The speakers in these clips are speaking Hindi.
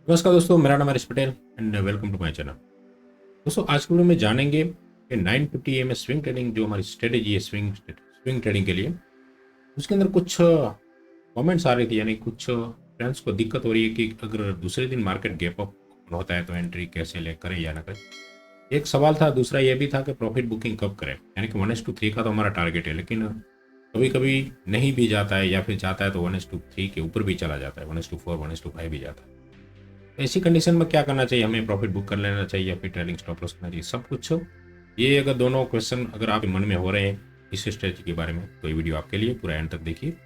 नमस्कार दोस्तों, मेरा नाम Harish Patel and welcome to my channel. दोस्तों, आज के वीडियो में जानेंगे कि 950 AM स्विंग ट्रेडिंग जो हमारी स्ट्रेटेजी है स्विंग ट्रेडिंग के लिए, उसके अंदर कुछ कमेंट्स आ रही थी, यानी कुछ फ्रेंड्स को दिक्कत हो रही है कि अगर दूसरे दिन मार्केट गैप अप होता है तो एंट्री कैसे ले करें या ना करें। एक सवाल था, दूसरा ये भी था कि प्रॉफिट बुकिंग कब करें, यानी कि 1:3 का तो हमारा टारगेट है, लेकिन कभी कभी नहीं भी जाता है या फिर जाता है तो 1:3 के ऊपर भी चला जाता है, 1:4 1:5 भी जाता है। ऐसी कंडीशन में क्या करना चाहिए, हमें प्रॉफिट बुक कर लेना चाहिए या फिर ट्रेडिंग स्टॉप लॉस करना चाहिए, सब कुछ। ये अगर दोनों क्वेश्चन अगर आपके मन में हो रहे हैं इस स्ट्रेटजी के बारे में, तो ये वीडियो आपके लिए, पूरा एंड तक देखिए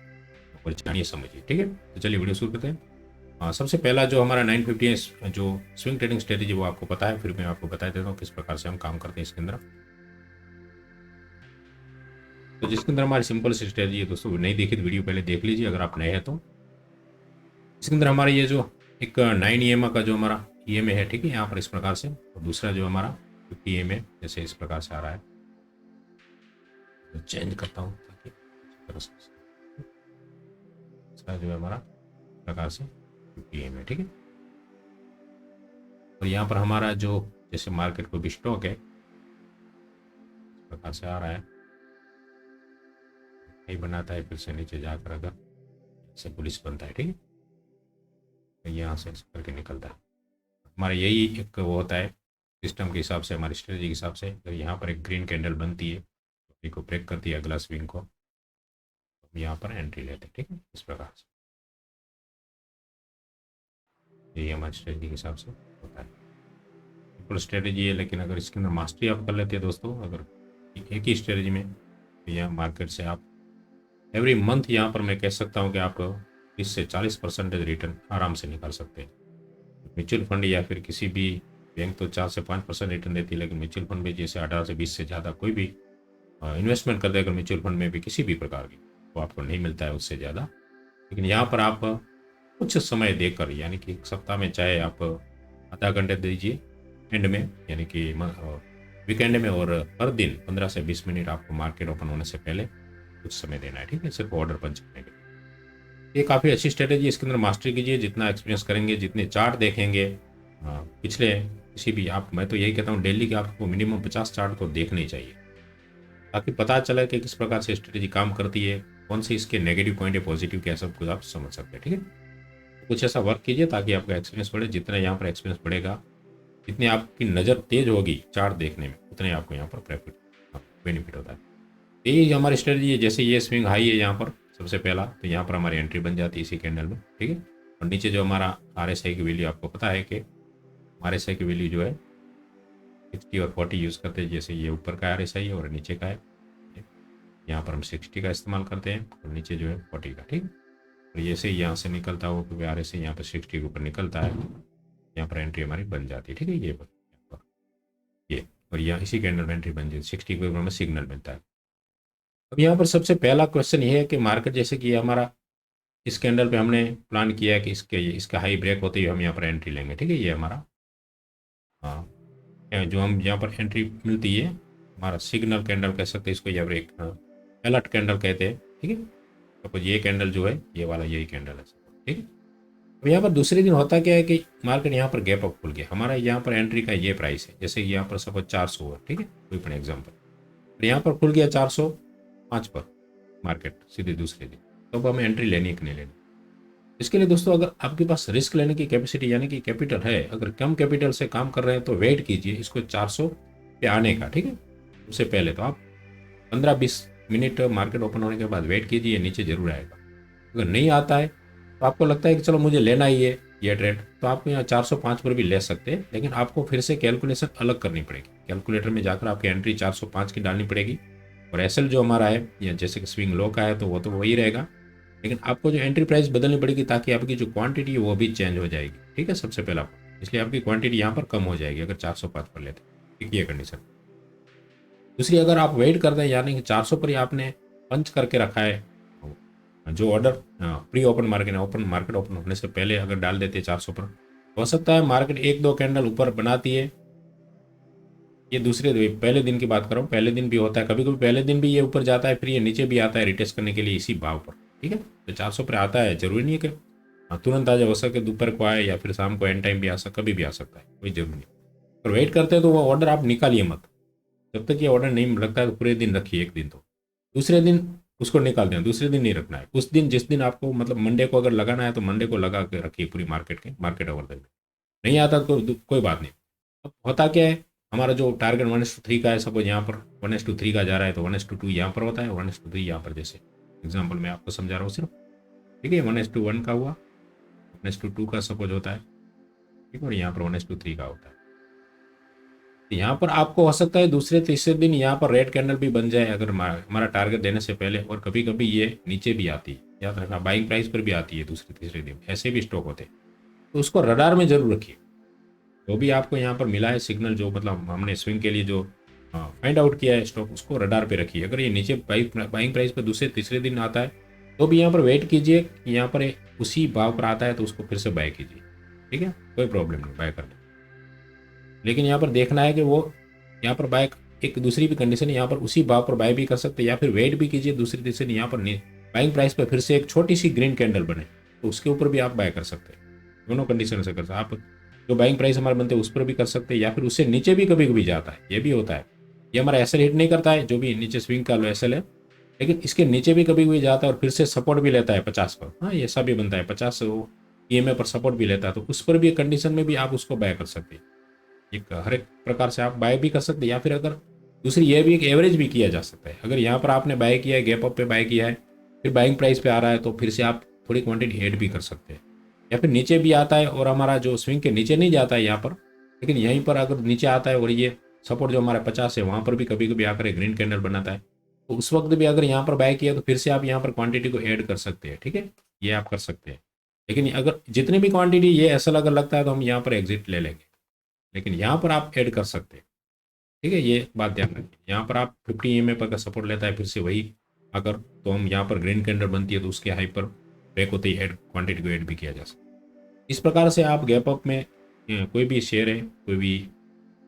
और जानिए समझिए। ठीक है, तो चलिए वीडियो शुरू करते हैं। सबसे पहला जो हमारा 950 जो स्विंग ट्रेडिंग स्ट्रेटजी वो आपको पता है, फिर मैं आपको बता देता हूँ किस प्रकार से हम काम करते हैं इसके अंदर। तो जिसके अंदर हमारी सिंपल सी स्ट्रेटजी है दोस्तों, नहीं देखी तो वीडियो पहले देख लीजिए अगर आप नए हैं तो। इसके अंदर हमारा ये जो एक 9 EMA का जो हमारा EMA है, ठीक है, यहाँ पर इस प्रकार से, और दूसरा जो हमारा 50 EMA जैसे इस प्रकार से आ रहा है, तो चेंज करता हूँ ताकि तरह से दूसरा जो है हमारा प्रकार से 50 EMA, ठीक है। और यहाँ पर हमारा जो जैसे मार्केट को भी स्टॉक है इस प्रकार से आ रहा है, नहीं बनाता है, फिर से नीचे जाकर अगर से पुलिस बनता है, ठीक है, तो यहाँ से ऐसे करके निकलता है। हमारा यही एक वो होता है सिस्टम के हिसाब से, हमारी स्ट्रेटजी के हिसाब से। अगर यहाँ पर एक ग्रीन कैंडल बनती है तो को ब्रेक करती है अगला स्विंग को, हम यहाँ पर एंट्री लेते हैं, ठीक है, इस प्रकार से। यही हमारी स्ट्रेटजी के हिसाब से होता है, सिंपल स्ट्रेटजी है, लेकिन अगर इसके अंदर मास्टरी आप कर लेते हैं दोस्तों, अगर एक ही स्ट्रेटजी में, तो यहाँ मार्केट से आप एवरी मंथ यहाँ पर मैं कह सकता हूँ कि आप 30 से 40% रिटर्न आराम से निकाल सकते हैं। म्यूचुअल फंड या फिर किसी भी बैंक तो 4 से 5% रिटर्न देती है, लेकिन म्यूचुअल फंड में जैसे 18 से 20 से ज़्यादा कोई भी इन्वेस्टमेंट कर दे अगर म्यूचुअल फंड में भी किसी भी प्रकार की, तो आपको नहीं मिलता है उससे ज़्यादा। लेकिन यहाँ पर आप कुछ समय देकर, यानी कि एक सप्ताह में चाहे आप आधा घंटे दीजिए एंड में, यानी कि वीकेंड में, और हर दिन 15 से 20 मिनट आपको मार्केट ओपन होने से पहले कुछ समय देना है, ठीक है, सिर्फ ऑर्डर पंच करने के लिए। ये काफ़ी अच्छी स्ट्रेटेजी, इसके अंदर मास्टरी कीजिए, जितना एक्सपीरियंस करेंगे, जितने चार्ट देखेंगे पिछले किसी भी, आप, मैं तो यही कहता हूँ डेली के आपको मिनिमम 50 चार्ट तो देखने ही चाहिए, ताकि पता चले कि किस प्रकार से स्ट्रेटेजी काम करती है, कौन से इसके नेगेटिव पॉइंट है, पॉजिटिव क्या, सब कुछ आप समझ सकते हैं, ठीक है। तो कुछ ऐसा वर्क कीजिए ताकि आपका एक्सपीरियंस बढ़े, जितना यहाँ पर एक्सपीरियंस बढ़ेगा, जितनी आपकी नज़र तेज होगी चार्ट देखने में, उतने आपको यहाँ पर बेनिफिट होता है। यही हमारी स्ट्रेटजी है। जैसे ये स्विंग हाई है यहाँ पर सबसे पहला, तो यहाँ पर हमारी एंट्री बन जाती है इसी कैंडल में, ठीक है। और नीचे जो हमारा RSI की वैल्यू, आपको पता है कि RSI की वैल्यू जो है 60 और 40 यूज़ करते हैं, जैसे ये ऊपर का RSI है और नीचे का है, यहाँ पर हम 60 का इस्तेमाल करते हैं और नीचे जो है 40 का, ठीक है। और जैसे ही यहाँ से निकलता हो, क्योंकि RSI यहाँ पर 60 के ऊपर निकलता है, यहाँ पर एंट्री हमारी बन जाती है, ठीक है, ये पर ये, और यहाँ इसी कैंडल में एंट्री बन जाती है, 60 के ऊपर हमें सिग्नल मिलता है। अब यहाँ पर सबसे पहला क्वेश्चन ये है कि मार्केट, जैसे कि हमारा इस कैंडल पे हमने प्लान किया है कि इसका हाई ब्रेक होते ही हम यहाँ पर एंट्री लेंगे, ठीक है, ये हमारा जो हम यहाँ पर एंट्री मिलती है, हमारा सिग्नल कैंडल कह सकते हैं इसको, या फिर एक अलर्ट कैंडल कहते हैं, ठीक है। सपोज ये कैंडल जो है, ये वाला यही कैंडल है, ठीक है। अब यहाँ पर दूसरे दिन होता क्या है कि मार्केट यहाँ पर गैप अप खुल गया, हमारा यहाँ पर एंट्री का ये प्राइस है, जैसे यहाँ पर सपोज 400 है, ठीक है, कोई पण एग्जाम्पल, यहाँ पर खुल गया 405 पर मार्केट सीधे दूसरे दिन, तो अब हमें एंट्री लेनी है कि नहीं लेनी। इसके लिए दोस्तों, अगर आपके पास रिस्क लेने की कैपेसिटी यानी कि कैपिटल है, अगर कम कैपिटल से काम कर रहे हैं तो वेट कीजिए इसको 400 पे आने का, ठीक है। उससे पहले तो आप 15-20 मिनट मार्केट ओपन होने के बाद वेट कीजिए, नीचे जरूर आएगा। अगर नहीं आता है तो आपको लगता है कि चलो मुझे लेना ही है ये ट्रेड, तो आप यहाँ 405 पर भी ले सकते हैं, लेकिन आपको फिर से कैलकुलेशन अलग करनी पड़ेगी, कैलकुलेटर में जाकर आपकी एंट्री 405 की डालनी पड़ेगी, और एसएल जो हमारा है, या जैसे कि स्विंग लो का है तो वो तो वही रहेगा, लेकिन आपको जो एंट्री प्राइस बदलनी पड़ेगी ताकि आपकी जो क्वांटिटी है वो भी चेंज हो जाएगी, ठीक है, सबसे पहला, इसलिए आपकी क्वांटिटी यहाँ पर कम हो जाएगी अगर 405 पर लेते, ठीक, ये कंडीशन। दूसरी, अगर आप वेट करते हैं, यानी कि 400 पर ही आपने पंच करके रखा है, जो order pre open market, open होने से पहले अगर डाल देते हैं 400 पर, हो सकता है मार्केट 1-2 कैंडल ऊपर बनाती है, ये दूसरे पहले दिन की बात कर रहा हूँ, पहले दिन भी होता है, कभी कभी पहले दिन भी ये ऊपर जाता है, फिर ये नीचे भी आता है रिटेस्ट करने के लिए इसी भाव पर, ठीक है। तो 400 पर आता है, जरूरी नहीं है कि हाँ, तुरंत आ जाए, हो सके दोपहर को आए या फिर शाम को एंड टाइम भी आ सकता, कभी भी आ सकता है, कोई जरूरी नहीं। पर वेट करते हैं तो वो ऑर्डर आप निकालिए मत, जब तक ये ऑर्डर नहीं लगता है तो पूरे दिन रखिए, एक दिन तो, दूसरे दिन उसको निकाल दें, दूसरे दिन नहीं रखना है। उस दिन जिस दिन आपको मतलब मंडे को अगर लगाना है तो मंडे को लगा के रखिए पूरी मार्केट ओवर द, नहीं आता तो कोई बात नहीं। अब होता क्या है, हमारा जो टारगेट 1:3 का है, सपोज यहाँ पर 1:3 का जा रहा है तो 1:2 यहाँ पर होता है, 1:3 यहाँ पर, जैसे एग्जाम्पल मैं आपको समझा रहा हूँ सिर्फ, ठीक है। 1:1 का हुआ, 1:2 का सपोज होता है, ठीक है, और यहाँ पर 1:3 का होता है। तो यहाँ पर आपको हो सकता है दूसरे तीसरे दिन यहाँ पर रेड कैंडल भी बन जाए, अगर हमारा टारगेट देने से पहले, और कभी कभी ये नीचे भी आती है, याद रखना, बाइंग प्राइस पर भी आती है दूसरे तीसरे दिन, ऐसे भी स्टॉक होते हैं। तो उसको रडार में जरूर रखिए। जो भी आपको यहाँ पर मिला है सिग्नल, जो मतलब हमने स्विंग के लिए जो फाइंड आउट किया है स्टॉक, उसको रडार पे रखिए। अगर ये नीचे बाइंग प्राइस पर दूसरे तीसरे दिन आता है तो भी यहाँ पर वेट कीजिए, यहाँ पर उसी भाव पर आता है तो उसको फिर से बाय कीजिए, ठीक है, कोई प्रॉब्लम नहीं बाय करने। लेकिन यहाँ पर देखना है कि वो यहाँ पर बाय, एक दूसरी भी कंडीशन है, यहाँ पर उसी भाव पर बाय भी कर सकते हैं या फिर वेट भी कीजिए दूसरी तीसरे दिन, यहाँ पर बाइंग प्राइस पर फिर से एक छोटी सी ग्रीन कैंडल बने तो उसके ऊपर भी आप बाय कर सकते हैं। दोनों कंडीशन से कर सकते हैं आप, जो बाइंग प्राइस हमारे बनते हैं उस पर भी कर सकते हैं, या फिर उससे नीचे भी कभी कभी जाता है, ये भी होता है। ये हमारा एसएल हिट नहीं करता है, जो भी नीचे स्विंग का लो एसएल है, लेकिन इसके नीचे भी कभी कभी जाता है और फिर से सपोर्ट भी लेता है 50 पर, हाँ ऐसा भी बनता है, 50 ईएमए पर सपोर्ट भी लेता है, तो उस पर भी एक कंडीशन में भी आप उसको बाय कर सकते हैं। एक हर एक प्रकार से आप बाय भी कर सकते हैं, या फिर अगर दूसरी ये भी एक एवरेज भी किया जा सकता है। अगर यहाँ पर आपने बाय किया है, गैप अप पे बाय किया है, फिर बाइंग प्राइस पे आ रहा है तो फिर से आप थोड़ी क्वांटिटी ऐड भी कर सकते हैं। या फिर नीचे भी आता है और हमारा जो स्विंग के नीचे नहीं जाता है यहाँ पर, लेकिन यहीं पर अगर नीचे आता है और ये सपोर्ट जो हमारा 50 है वहाँ पर भी कभी कभी आकर ग्रीन कैंडल बनाता है, तो उस वक्त भी अगर यहाँ पर बाय किया तो फिर से आप यहाँ पर क्वांटिटी को ऐड कर सकते हैं, ठीक है, ये आप कर सकते हैं। लेकिन अगर जितनी भी क्वांटिटी ये ऐसा अगर लगता है तो हम यहाँ पर एग्जिट ले लेंगे, लेकिन यहाँ पर आप ऐड कर सकते हैं, ठीक है, ये बात ध्यान रखिए। यहाँ पर आप 50 EMA पर सपोर्ट लेता है फिर से वही अगर, तो हम यहाँ पर ग्रीन कैंडल बनती है तो उसके हाई पर बैक होते ही ऐड क्वांटिटी को ऐड भी किया जा सकता है। इस प्रकार से आप गैप अप में कोई भी शेयर है, कोई भी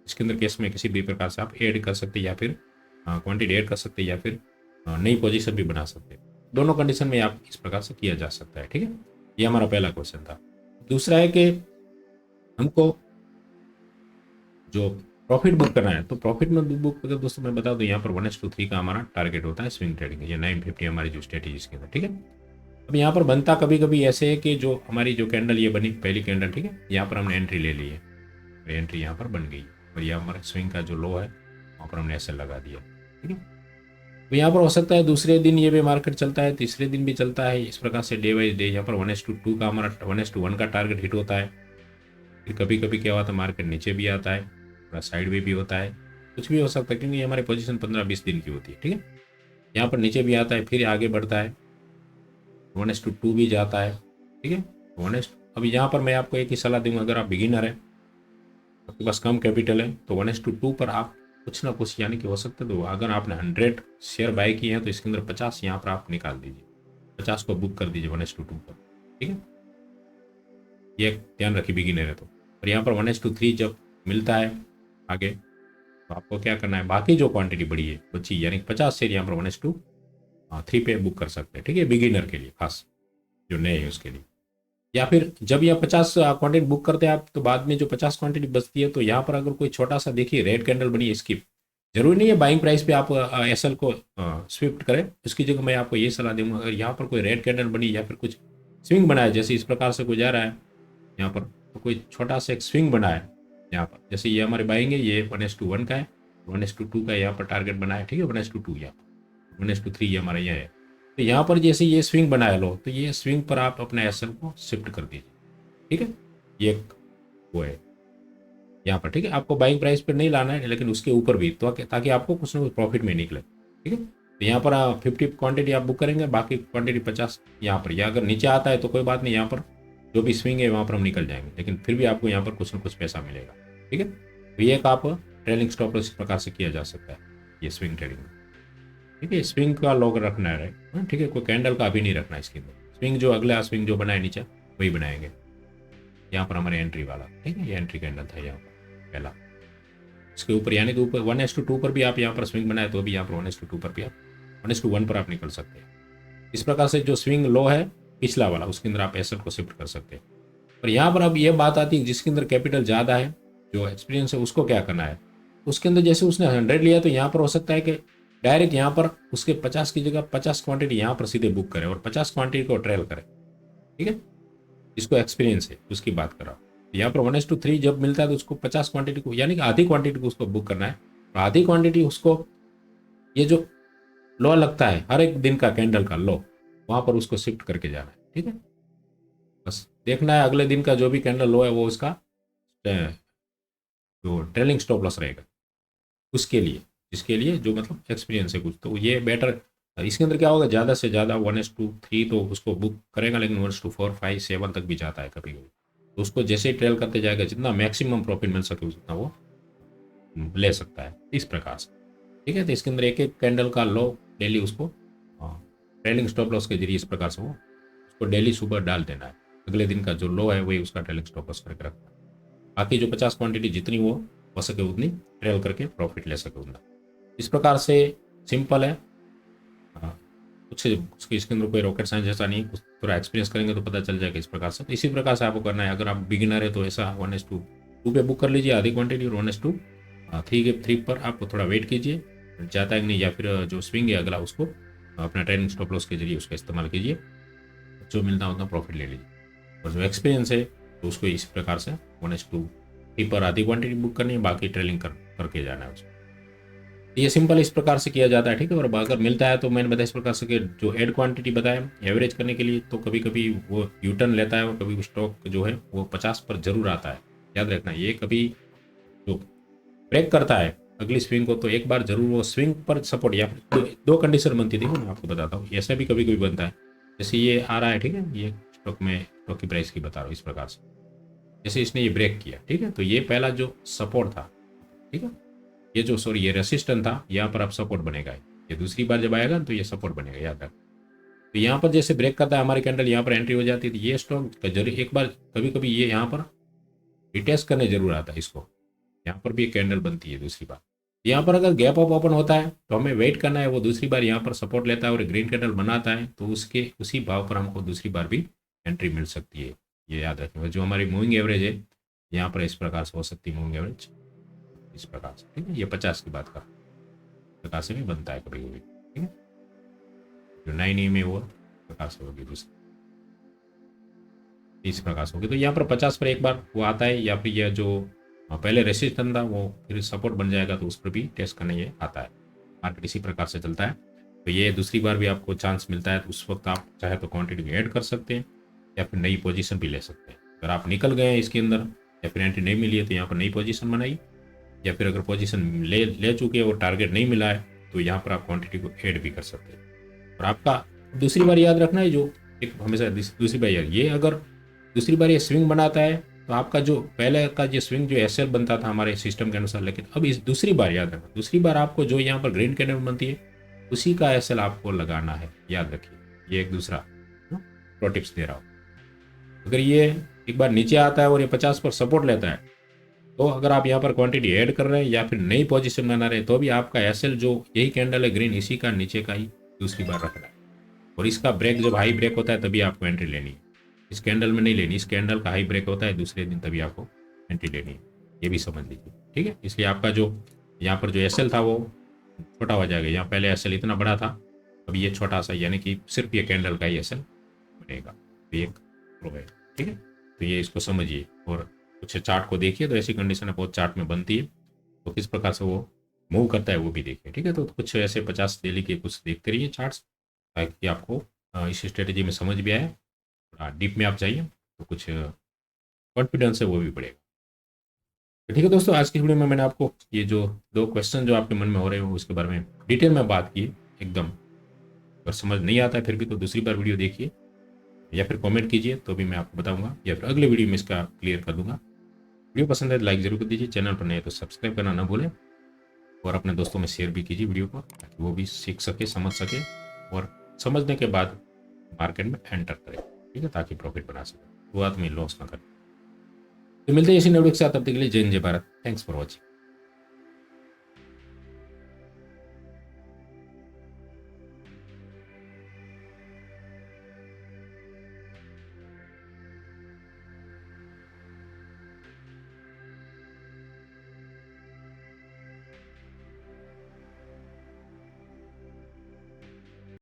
इसके अंदर केस में किसी भी प्रकार से आप ऐड कर सकते हैं, या फिर क्वांटिटी ऐड कर सकते हैं, या फिर नई पोजीशन भी बना सकते हैं। दोनों कंडीशन में आप इस प्रकार से किया जा सकता है, ठीक है। ये हमारा पहला क्वेश्चन था। दूसरा है कि हमको जो प्रॉफिट बुक करना है, तो प्रॉफिट में बुक अगर दोस्तों मैं बता दूं, यहाँ पर 1:3 का हमारा टारगेट होता है स्विंग ट्रेडिंग, ये 950 हमारी जो स्ट्रेटेजी के अंदर, ठीक है। अब यहाँ पर बनता कभी कभी ऐसे है कि जो हमारी जो कैंडल ये बनी पहली कैंडल, ठीक है, यहाँ पर हमने एंट्री ले ली है, एंट्री यहाँ पर बन गई, और यह हमारा स्विंग का जो लो है वहाँ पर हमने एसएल लगा दिया, ठीक है। तो यहाँ पर हो सकता है दूसरे दिन ये भी मार्केट चलता है, तीसरे दिन भी चलता है, इस प्रकार से डे वाइज डे यहाँ पर 1:2 का हमारा 1:1 का टारगेट हिट होता है। फिर कभी कभी क्या होता है मार्केट नीचे भी आता है, थोड़ा साइड वे भी होता है, कुछ भी हो सकता है, क्योंकि हमारी पोजीशन 15-20 दिन की होती है, ठीक है। यहाँ पर नीचे भी आता है, फिर आगे बढ़ता है, 1:2 भी जाता है, ठीक है। 1, अब यहाँ पर मैं आपको एक ही सलाह दूंगा, अगर आप बिगिनर हैं, आपके पास कम कैपिटल है, तो 1:2 पर आप कुछ ना कुछ, यानी कि हो सकता है तो अगर आपने 100 शेयर बाय किए हैं तो इसके अंदर 50 यहाँ पर आप निकाल दीजिए, 50 को बुक कर दीजिए 1:2 पर, ठीक है। ये ध्यान रखिए बिगिनर है तो। और यहाँ पर 1:3 जब मिलता है आगे, तो आपको क्या करना है, बाकी जो क्वांटिटी बड़ी है बची, यानी 50 शेयर यहाँ पर 1:3 पे बुक कर सकते हैं, ठीक है, बिगिनर के लिए खास, जो नए हैं उसके लिए। या फिर जब यह 50 क्वांटिटी बुक करते हैं आप, तो बाद में जो 50 क्वांटिटी बचती है, तो यहाँ पर अगर कोई छोटा सा देखिए रेड कैंडल बनी है, स्किप, जरूरी नहीं है बाइंग प्राइस पे आप एसएल को स्विफ्ट करें, उसकी जगह मैं आपको ये सलाह दूंगा, अगर यहाँ पर कोई रेड कैंडल बनी या फिर कुछ स्विंग बना है, जैसे इस प्रकार से कोई जा रहा है यहाँ पर, तो कोई छोटा सा एक स्विंग बना है यहाँ पर, जैसे ये हमारे बाइंग है, ये 1:1 का है, 1:2 का यहाँ पर टारगेट बना है, ठीक है, 1:2 यहाँ पर 1:3 ये हमारा यह है। तो यहाँ पर जैसे ये स्विंग बनाया लो, तो ये स्विंग पर आप अपने एसएल को शिफ्ट कर दीजिए, ठीक है, ये वो है यहाँ पर, ठीक है। आपको बाइंग प्राइस पर नहीं लाना है, लेकिन उसके ऊपर भी, तो ताकि आपको कुछ ना कुछ प्रॉफिट में निकले, ठीक है। तो यहाँ पर 50 क्वांटिटी आप बुक करेंगे, बाकी क्वांटिटी 50 यहाँ पर, या अगर नीचे आता है तो कोई बात नहीं, यहाँ पर जो भी स्विंग है वहाँ पर हम निकल जाएंगे, लेकिन फिर भी आपको यहाँ पर कुछ ना कुछ पैसा मिलेगा, ठीक है। तो ये एक आप ट्रेलिंग स्टॉप लॉस इस प्रकार से किया जा सकता है, ये स्विंग ट्रेडिंग, ठीक है। स्विंग का लॉग रखना है, ठीक है, कोई कैंडल का अभी नहीं रखना है इसके अंदर, स्विंग जो अगला स्विंग जो बनाए नीचे वही बनाएंगे। यहाँ पर हमारे एंट्री वाला, ठीक है, ये एंट्री कैंडल था यहाँ पर पहला, इसके ऊपर, यानी कि ऊपर 1:2 पर भी आप यहाँ पर स्विंग बनाए तो भी यहाँ पर 1:2 पर भी आप 1:1 पर आप निकल सकते हैं। इस प्रकार से जो स्विंग लो है पिछला वाला, उसके अंदर आप एसेट को शिफ्ट कर सकते हैं। पर यहाँ पर अब ये बात आती है जिसके अंदर कैपिटल ज़्यादा है, जो एक्सपीरियंस है, उसको क्या करना है। उसके अंदर जैसे उसने 100 लिया तो यहाँ पर हो सकता है कि डायरेक्ट यहाँ पर उसके 50 की जगह 50 क्वांटिटी यहाँ पर सीधे बुक करे और 50 क्वांटिटी को ट्रेल करे, ठीक है। जिसको एक्सपीरियंस है उसकी बात कर रहा हूँ। यहाँ पर 1:3 जब मिलता है तो उसको 50 क्वांटिटी को, यानी कि आधी क्वांटिटी को उसको बुक करना है, और आधी क्वांटिटी उसको ये जो लो लगता है हर एक दिन का कैंडल का लो, वहाँ पर उसको शिफ्ट करके जाना है, ठीक है। बस देखना है अगले दिन का जो भी कैंडल लो है वो उसका जो ट्रेलिंग स्टॉप लॉस रहेगा उसके लिए, जिसके लिए जो मतलब एक्सपीरियंस है कुछ, तो ये बेटर। इसके अंदर क्या होगा, ज़्यादा से ज़्यादा 1:3 तो उसको बुक करेगा, लेकिन 1:4, 5, 7 तक भी जाता है कभी कभी। तो उसको जैसे ही ट्रेल करते जाएगा जितना मैक्सिमम प्रॉफिट मिल सके उतना वो ले सकता है इस प्रकार से, ठीक है। तो इसके अंदर एक एक कैंडल का लो डेली उसको ट्रेलिंग स्टॉप लॉस के जरिए इस प्रकार से वो उसको डेली सुबह डाल देना है। अगले दिन का जो लो है वही उसका ट्रेलिंग स्टॉप लॉस करके रखना है। बाकी जो 50 क्वांटिटी जितनी वो हो सके उतनी ट्रेल करके प्रॉफिट ले सके उतना। इस प्रकार से सिंपल है। कुछ उसके इसके अंदर कोई रॉकेट साइंस जैसा नहीं, कुछ थोड़ा एक्सपीरियंस करेंगे तो पता चल जाएगा इस प्रकार से। तो इसी प्रकार से आपको करना है। अगर आप बिगिनर है तो ऐसा 1:2 पे बुक कर लीजिए आधी क्वांटिटी, और 1:3 पर आपको थोड़ा वेट कीजिए, जाता है कि नहीं, या फिर जो स्विंग है अगला उसको अपना ट्रेडिंग स्टॉप लॉस के जरिए उसका इस्तेमाल कीजिए, जो मिलता है उतना प्रॉफिट ले लीजिए। और जो एक्सपीरियंस है तो उसको इस प्रकार से 1:3 पर आधी क्वांटिटी बुक करनी है, बाकी ट्रेलिंग करके जाना है उसको। ये सिंपल इस प्रकार से किया जाता है, ठीक है। और अगर मिलता है तो मैंने बताया इस प्रकार से कि जो एड क्वांटिटी बताया एवरेज करने के लिए, तो कभी कभी वो यूटर्न लेता है और कभी स्टॉक जो है वो 50 पर जरूर आता है। याद रखना, ये कभी जो ब्रेक करता है अगली स्विंग को तो एक बार जरूर वो स्विंग पर सपोर्ट, या दो कंडीशन बनती थी, मैं आपको बताता हूँ। ऐसा भी कभी कभी बनता है, जैसे ये आ रहा है, ठीक है, ये स्टॉक की प्राइस की बता रहा हूँ इस प्रकार से। जैसे इसने ये ब्रेक किया, ठीक है, तो ये पहला जो सपोर्ट था, ठीक है, ये जो ये रेसिस्टेंस था, यहाँ पर अब सपोर्ट बनेगा। ये दूसरी बार जब आएगा तो ये सपोर्ट बनेगा, याद रख। तो यहाँ पर जैसे ब्रेक करता है हमारी कैंडल, यहाँ पर एंट्री हो जाती है, तो ये स्टॉक जरूर एक बार कभी कभी ये यहाँ पर रिटेस्ट करने जरूर आता है इसको। यहाँ पर भी एक कैंडल बनती है दूसरी बार। यहाँ पर अगर गैप अप ओपन होता है तो हमें वेट करना है, वो दूसरी बार यहाँ पर सपोर्ट लेता है और ग्रीन कैंडल बनाता है, तो उसके उसी भाव पर हमको दूसरी बार भी एंट्री मिल सकती है। ये याद रखेंगे। जो हमारी मूविंग एवरेज है यहाँ पर इस प्रकार से हो सकती है, मूविंग एवरेज इस प्रकार से, ठीक है। ये 50 की बात कर प्रकार से भी बनता है कभी कभी, ठीक है। जो 9 में वो प्रकार से होगी दूसरी इस प्रकार से होगी। तो यहाँ पर 50 पर एक बार वो आता है, या फिर यह जो पहले रेसिस्टेंस था वो फिर सपोर्ट बन जाएगा, तो उस पर भी टेस्ट करने ये आता है। मार्केट इसी प्रकार से चलता है। तो ये दूसरी बार भी आपको चांस मिलता है, तो उस वक्त आप चाहे तो क्वांटिटी ऐड कर सकते हैं या फिर नई पोजीशन भी ले सकते हैं। अगर आप निकल गए हैं इसके अंदर या फिर एंट्री नहीं मिली है तो यहाँ पर नई पोजीशन बनाई, या फिर अगर पोजीशन ले चुके हैं और टारगेट नहीं मिला है तो यहाँ पर आप क्वांटिटी को ऐड भी कर सकते हैं। और आपका दूसरी बार याद रखना है, जो एक हमेशा दूसरी बार याद, ये अगर दूसरी बार ये स्विंग बनाता है तो आपका जो पहले का जो स्विंग जो एसएल बनता था हमारे सिस्टम के अनुसार, लेकिन अब इस दूसरी बार याद रखना, दूसरी बार आपको जो यहाँ पर ग्रीन कैंडल बनती है उसी का एसएल आपको लगाना है, याद रखिए। ये एक दूसरा प्रो टिप्स दे रहा हूँ। अगर ये एक बार नीचे आता है और ये 50 पर सपोर्ट लेता है, तो अगर आप यहाँ पर क्वांटिटी ऐड कर रहे हैं या फिर नई पोजीशन बना रहे हैं, तो भी आपका एसएल जो यही कैंडल है ग्रीन, इसी का नीचे का ही दूसरी बार रखना है। और इसका ब्रेक जब हाई ब्रेक होता है तभी आपको एंट्री लेनी है, इस कैंडल में नहीं लेनी। इस कैंडल का हाई ब्रेक होता है दूसरे दिन, तभी आपको एंट्री लेनी है, ये भी समझ लीजिए, ठीक है। इसलिए आपका जो यहाँ पर जो एसएल था वो छोटा हो जाएगा। यहाँ पहले एसएल इतना बड़ा था, अब ये छोटा सा, यानी कि सिर्फ ये कैंडल का ही एसएल बनेगा। तो ये प्रो है, ठीक है। तो ये इसको समझिए और कुछ चार्ट को देखिए, तो ऐसी कंडीशन बहुत चार्ट में बनती है, तो किस प्रकार से वो मूव करता है वो भी देखिए, ठीक है। तो कुछ ऐसे 50 डेली के कुछ देखते रहिए चार्ट्स, ताकि आपको इस स्ट्रेटेजी में समझ भी आए। डीप में आप जाइए तो कुछ कॉन्फिडेंस है वो भी बढ़ेगा। तो ठीक है दोस्तों, आज की वीडियो में मैंने आपको ये जो 2 क्वेश्चन जो आपके मन में हो रहे हो उसके बारे में डिटेल में बात की एकदम। अगर समझ नहीं आता है फिर भी तो दूसरी बार वीडियो देखिए, या फिर कमेंट कीजिए तो भी मैं आपको बताऊंगा, या फिर अगले वीडियो में इसका क्लियर कर दूंगा। वीडियो पसंद है तो लाइक जरूर कर दीजिए, चैनल पर नए तो सब्सक्राइब करना ना भूलें, और अपने दोस्तों में शेयर भी कीजिए वीडियो को, ताकि वो भी सीख सके, समझ सके, और समझने के बाद मार्केट में एंटर करें, ठीक है, ताकि प्रॉफिट बना सके, शुरुआत में लॉस ना करें। तो मिलते हैं इसी वीडियो के साथ, तब तक के लिए जय हिंद, जय भारत। Thanks for watching.